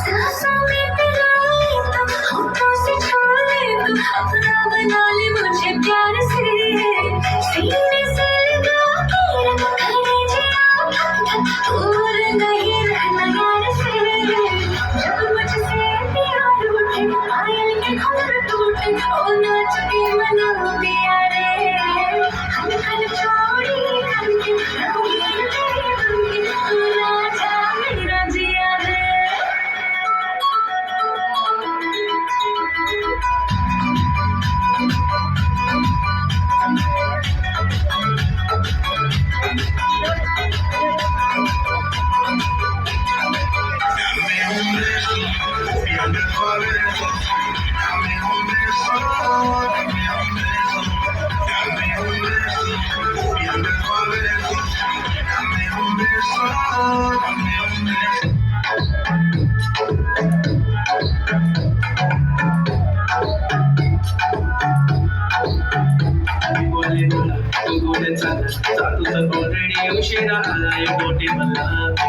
सांसों में पिलाए तुम, होठों से छुए तुम, अपना बना ले मुझे प्यार से, सीने से लगा के रख कलेजिया धक धक, दूर नहीं रहना यार से, जब मुझसे प्यार उठे पायल के घुंघरू टूटे, ओ नाच के मना दिया रे, खन खन चूड़ी खन के रंगीन तेरे बन के, तू राजा मेरा जिया रे। उशिरा आलाय मोठे मला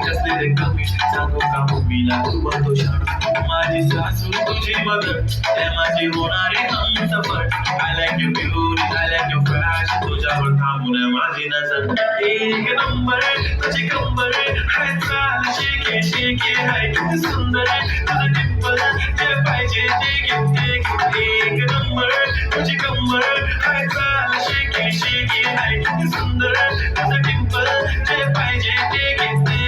कसले रे कमी सांगू का मुलीला तू बघतो शाळा माझी सासू तुझी मदर ते माझी होणारी Humsafar I like you beauty I like you fashion तुझ्यावर थांबून माझी नजर एक नंबर तुझी कंबर हाय चाल शेके शेके हाय किती सुंदर तुझं टिप्पल जे पाहिजे ते घेते एक नंबर तुझी कंबर हाय चाल शेके शेके हाय किती सुंदर तुझं टिप्पल जे पाहिजे ते घेते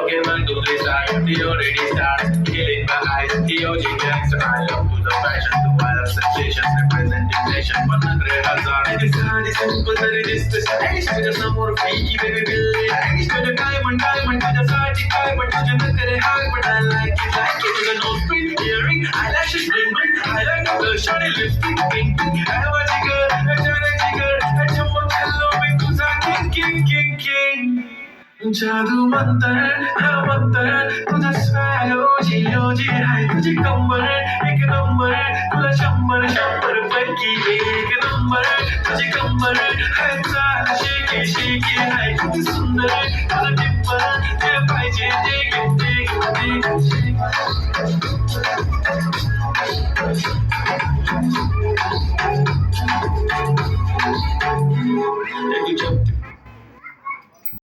Okay, man, do this start. He already starts killing my eyes. He OG gangster. I love to the fashion, the wild sensations, representing nation. 100,000. This is simple, very distant. English to the some more freaky baby Billy. English to the diamond to the party guy. But to the very high, but I like it. To the nose print, earring, eyelashes, ring. I like the shiny lipstick, pink. I have a jigger, a jigger, a jumbo, hello, big king. जादू मंतर तुझा swag ओजी हाय तुझी कंबर एक number तुला शंभर पैकी एक number तुझी कंबर हाय चाल शेके हाय किती सुंदर